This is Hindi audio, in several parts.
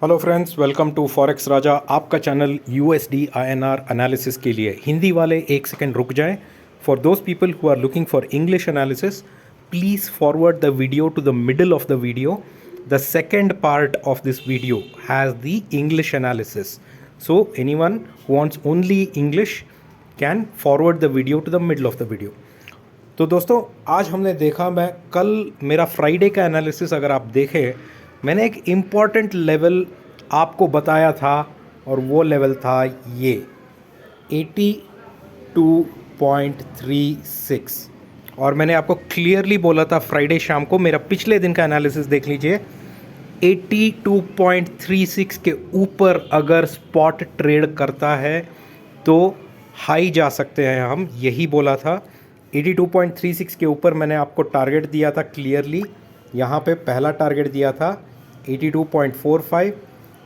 Hello friends, welcome to forex Raja, आपका चैनल USDINR एनालिसिस के लिए। हिंदी वाले एक सेकंड रुक जाएं। For those people who are looking for English analysis, please forward the video to the middle of the video. The second part of this video has the English analysis. So anyone who wants only English can forward the video to the middle of the video. तो दोस्तों, आज हमने देखा, मैं कल मेरा फ्राइडे का एनालिसिस अगर आप देखें, मैंने एक इम्पॉर्टेंट लेवल आपको बताया था और वो लेवल था ये 82.36 और मैंने आपको क्लियरली बोला था फ्राइडे शाम को, मेरा पिछले दिन का एनालिसिस देख लीजिए, 82.36 के ऊपर अगर स्पॉट ट्रेड करता है तो हाई जा सकते हैं हम, यही बोला था। 82.36 के ऊपर मैंने आपको टारगेट दिया था क्लियरली, यहाँ पे पहला टारगेट दिया था 82.45,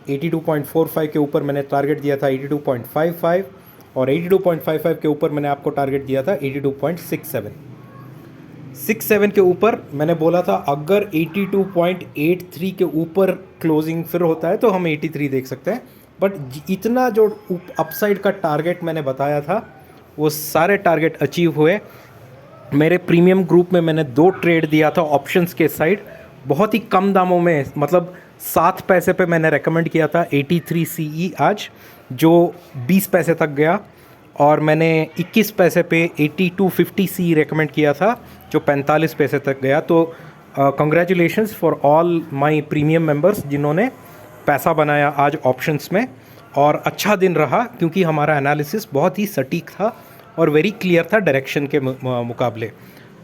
82.45 के ऊपर मैंने टारगेट दिया था 82.55 और 82.55 के ऊपर मैंने आपको टारगेट दिया था 82.67 के ऊपर मैंने बोला था अगर 82.83 के ऊपर क्लोजिंग फिर होता है तो हम 83 देख सकते हैं। बट इतना जो अपसाइड का टारगेट मैंने बताया था वो सारे टारगेट अचीव हुए। मेरे प्रीमियम ग्रुप में मैंने 2 ट्रेड दिया था ऑप्शंस के साइड, बहुत ही कम दामों में, मतलब 7 पैसे पे मैंने रेकमेंड किया था 83 CE आज, जो 20 पैसे तक गया, और मैंने 21 पैसे पे 8250 CE रेकमेंड किया था जो 45 पैसे तक गया। तो congratulations for all my premium members जिन्होंने पैसा बनाया आज ऑप्शंस में। और अच्छा दिन रहा क्योंकि हमारा एनालिसिस बहुत ही सटीक था और वेरी क्लियर था डायरेक्शन के मुकाबले।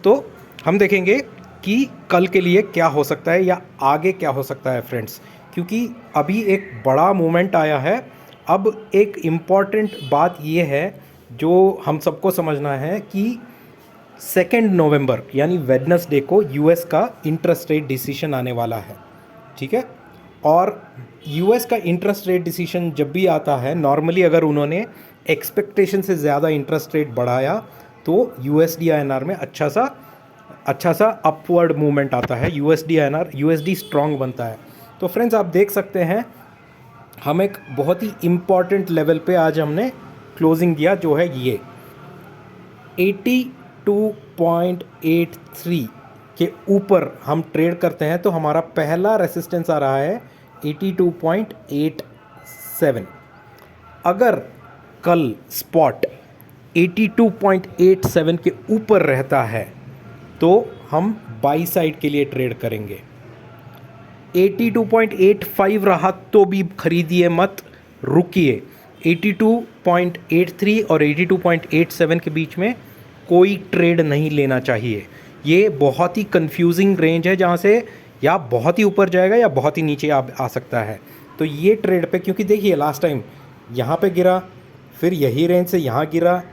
तो हम देखेंगे कि कल के लिए क्या हो सकता है या आगे क्या हो सकता है फ्रेंड्स, क्योंकि अभी एक बड़ा मूवमेंट आया है। अब एक इम्पॉर्टेंट बात ये है जो हम सबको समझना है कि 2 नवंबर यानी वेडनेसडे को US का इंटरेस्ट रेट डिसीजन आने वाला है, ठीक है। और US का इंटरेस्ट रेट डिसीजन जब भी आता है, नॉर्मली अगर उन्होंने एक्सपेक्टेशन से ज़्यादा इंटरेस्ट रेट बढ़ाया तो USD-INR में अच्छा सा अपवर्ड मूवमेंट आता है, USD स्ट्रॉन्ग बनता है। तो फ्रेंड्स, आप देख सकते हैं हम एक बहुत ही इम्पॉर्टेंट लेवल पे आज हमने क्लोजिंग दिया, जो है ये 82.83 के ऊपर हम ट्रेड करते हैं तो हमारा पहला रेसिस्टेंस आ रहा है 82.87। अगर कल स्पॉट 82.87 के ऊपर रहता है तो हम बाई साइड के लिए ट्रेड करेंगे। 82.85 रहा तो भी खरीदिए मत, रुकिए। 82.83 और 82.87 के बीच में कोई ट्रेड नहीं लेना चाहिए। ये बहुत ही कंफ्यूजिंग रेंज है जहाँ से या बहुत ही ऊपर जाएगा या बहुत ही नीचे आ सकता है। तो ये ट्रेड पे, क्योंकि देखिए लास्ट टाइम यहाँ पे गिरा, फिर यही रेंज से यहाँ गिरा,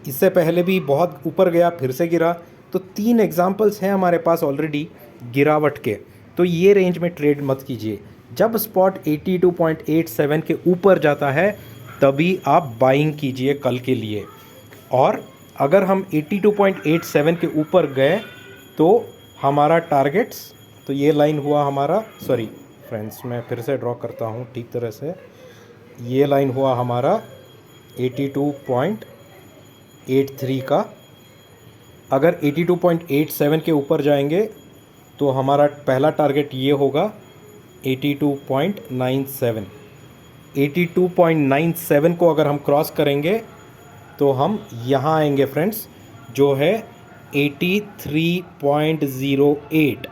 इससे पहले भी बहुत ऊपर गया, फिर से गिरा। तो 3 एग्जांपल्स हैं हमारे पास ऑलरेडी गिरावट के। तो ये रेंज में ट्रेड मत कीजिए। जब स्पॉट 82.87 के ऊपर जाता है तभी आप बाइंग कीजिए कल के लिए। और अगर हम 82.87 के ऊपर गए तो हमारा टारगेट्स, तो ये लाइन हुआ हमारा, सॉरी फ्रेंड्स मैं फिर से ड्रॉ करता हूँ ठीक तरह से, ये लाइन हुआ हमारा 82.83 का। अगर 82.87 के ऊपर जाएंगे तो हमारा पहला टारगेट ये होगा 82.97। 82.97 को अगर हम क्रॉस करेंगे तो हम यहाँ आएंगे फ्रेंड्स, जो है 83.08।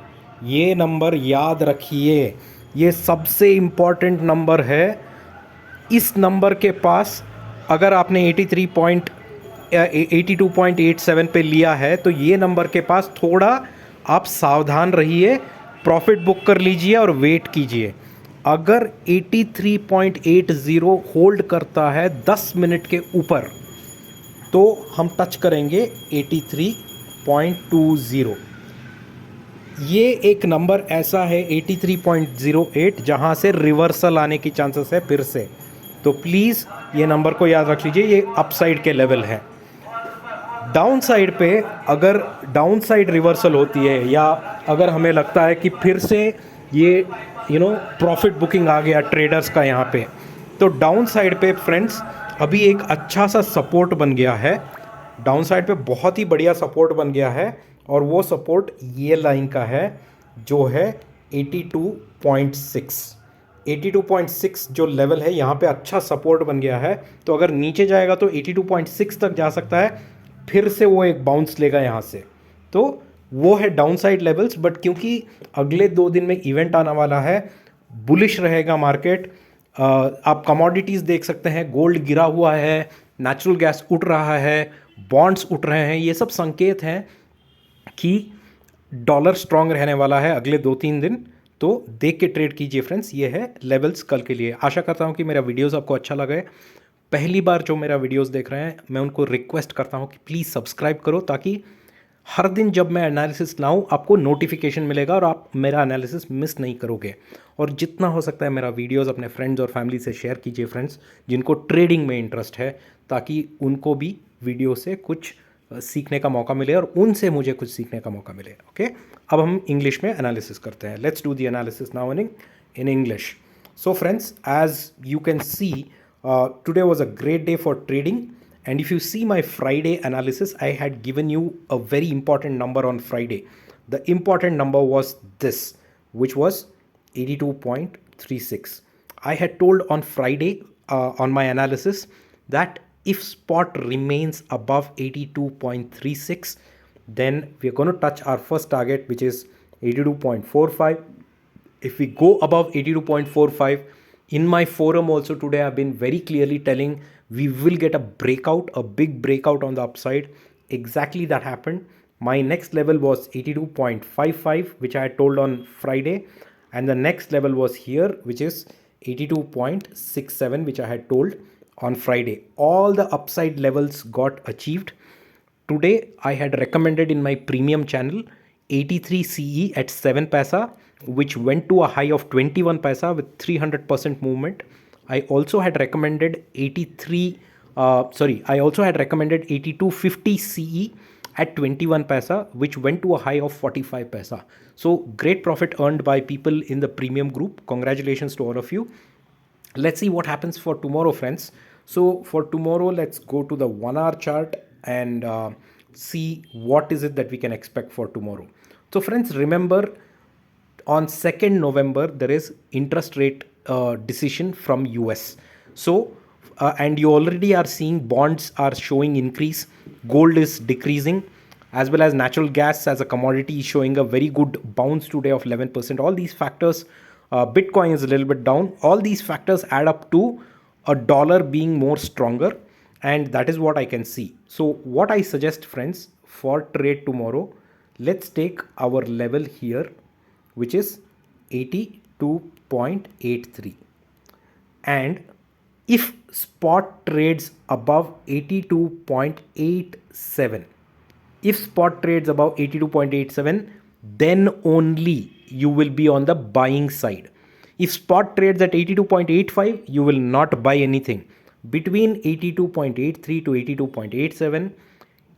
ये नंबर याद रखिए, ये सबसे इम्पॉर्टेंट नंबर है। इस नंबर के पास अगर आपने 82.87 पे लिया है तो ये नंबर के पास थोड़ा आप सावधान रहिए, प्रॉफिट बुक कर लीजिए और वेट कीजिए। अगर 83.80 होल्ड करता है 10 मिनट के ऊपर तो हम टच करेंगे 83.20। ये एक नंबर ऐसा है 83.08 जहाँ से रिवर्सल आने की चांसेस है फिर से। तो प्लीज़ ये नंबर को याद रख लीजिए, ये अपसाइड के लेवल है। डाउन साइड पे अगर डाउन साइड रिवर्सल होती है या अगर हमें लगता है कि फिर से ये प्रॉफिट बुकिंग आ गया ट्रेडर्स का यहाँ पे। तो डाउन साइड पे फ्रेंड्स अभी एक अच्छा सा सपोर्ट बन गया है, डाउन साइड पे बहुत ही बढ़िया सपोर्ट बन गया है, और वो सपोर्ट ये लाइन का है जो है 82.6। 82.6 जो लेवल है यहाँ पे अच्छा सपोर्ट बन गया है। तो अगर नीचे जाएगा तो 82.6 तक जा सकता है, फिर से वो एक बाउंस लेगा यहाँ से। तो वो है डाउन साइड लेवल्स, बट क्योंकि अगले 2 दिन में इवेंट आने वाला है, बुलिश रहेगा मार्केट। आप कमोडिटीज़ देख सकते हैं, गोल्ड गिरा हुआ है, नेचुरल गैस उठ रहा है, बॉन्ड्स उठ रहे हैं, ये सब संकेत हैं कि डॉलर स्ट्रांग रहने वाला है अगले 2-3 दिन। तो देख के ट्रेड कीजिए फ्रेंड्स। ये है लेवल्स कल के लिए। आशा करता हूँ कि मेरा वीडियोस आपको अच्छा लगे। पहली बार जो मेरा वीडियोस देख रहे हैं, मैं उनको रिक्वेस्ट करता हूँ कि प्लीज़ सब्सक्राइब करो, ताकि हर दिन जब मैं एनालिसिस लाऊं आपको नोटिफिकेशन मिलेगा और आप मेरा एनालिसिस मिस नहीं करोगे। और जितना हो सकता है मेरा वीडियोस अपने फ्रेंड्स और फैमिली से शेयर कीजिए फ्रेंड्स, जिनको ट्रेडिंग में इंटरेस्ट है, ताकि उनको भी वीडियो से कुछ सीखने का मौका मिले और उनसे मुझे कुछ सीखने का मौका मिले। ओके, अब हम इंग्लिश में एनालिसिस करते हैं। Let's do the analysis now in English. So friends, as you can see, today was a great day for trading. And if you see my Friday analysis, I had given you a very important number on Friday. The important number was this, which was 82.36. I had told on Friday on my analysis that if spot remains above 82.36, then we are going to touch our first target, which is 82.45. If we go above 82.45, in my forum also today I've been very clearly telling we will get a breakout, a big breakout on the upside. Exactly that happened. My next level was 82.55, which I had told on Friday, and the next level was here, which is 82.67, which I had told on Friday. All the upside levels got achieved. Today I had recommended in my premium channel 83 CE at 7 paisa, which went to a high of 21 paisa with 300% movement. I also had recommended 8250 CE at 21 paisa, which went to a high of 45 paisa. So great profit earned by people in the premium group. Congratulations to all of you. Let's see what happens for tomorrow, friends. So for tomorrow, let's go to the 1-hour chart and see what is it that we can expect for tomorrow. So friends, remember, on 2nd November, there is interest rate decision from US. So, and you already are seeing bonds are showing increase, gold is decreasing, as well as natural gas as a commodity is showing a very good bounce today of 11%. All these factors, Bitcoin is a little bit down. All these factors add up to a dollar being more stronger, and that is what I can see. So what I suggest, friends, for trade tomorrow, let's take our level here, which is 82.83, and if spot trades above 82.87, if spot trades above 82.87, then only you will be on the buying side. If spot trades at 82.85, you will not buy anything. Between 82.83 to 82.87,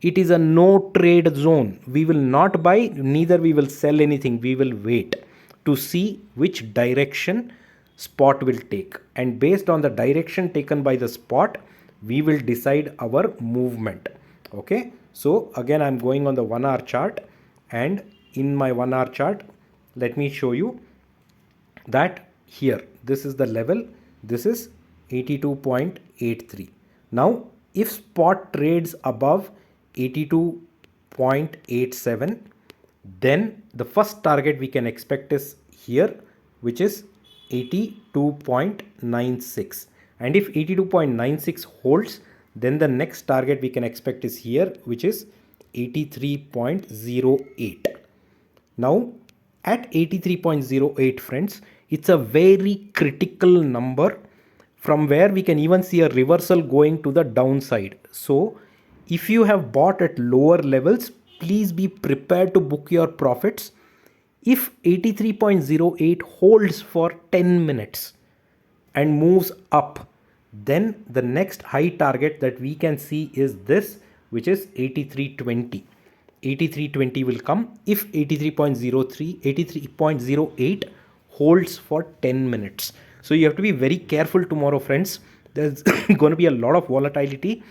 it is a no trade zone. We will not buy, neither we will sell anything. We will wait to see which direction spot will take, and based on the direction taken by the spot, we will decide our movement. Okay, so again I'm going on the 1-hour chart, and in my 1-hour chart, let me show you that here, this is the level, this is 82.83. now if spot trades above 82.87, then the first target we can expect is here, which is 82.96, and if 82.96 holds, then the next target we can expect is here, which is 83.08. now at 83.08, friends, it's a very critical number from where we can even see a reversal going to the downside. So if you have bought at lower levels, please be prepared to book your profits. If 83.08 holds for 10 minutes and moves up, then the next high target that we can see is this, which is 83.20. 83.20 will come. If 83.08 holds for 10 minutes. So you have to be very careful tomorrow, friends. There's going to be a lot of volatility.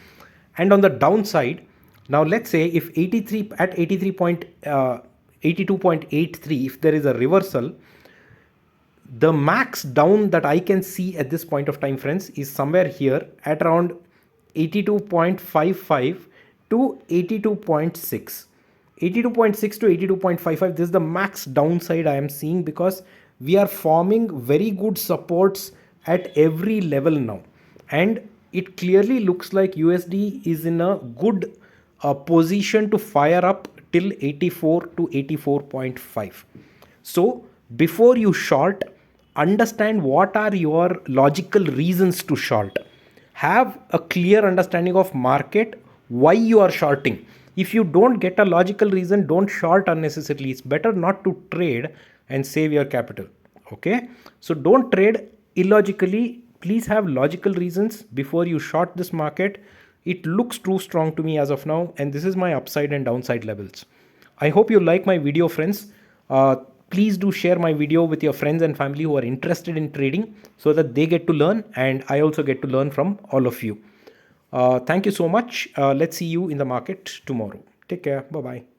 And on the downside, now let's say if 83 at 82.83, if there is a reversal, the max down that I can see at this point of time, friends, is somewhere here at around 82.55 to 82.6. 82.6 to 82.55, this is the max downside I am seeing, because we are forming very good supports at every level now. And it clearly looks like USD is in a good position to fire up till 84 to 84.5. So before you short, understand what are your logical reasons to short. Have a clear understanding of market, why you are shorting. If you don't get a logical reason, don't short unnecessarily. It's better not to trade and save your capital. Okay, so don't trade illogically. Please have logical reasons before you short this market. It looks too strong to me as of now, and this is my upside and downside levels. I hope you like my video, friends. Please do share my video with your friends and family who are interested in trading, so that they get to learn and I also get to learn from all of you. Thank you so much. Let's see you in the market tomorrow. Take care. Bye-bye.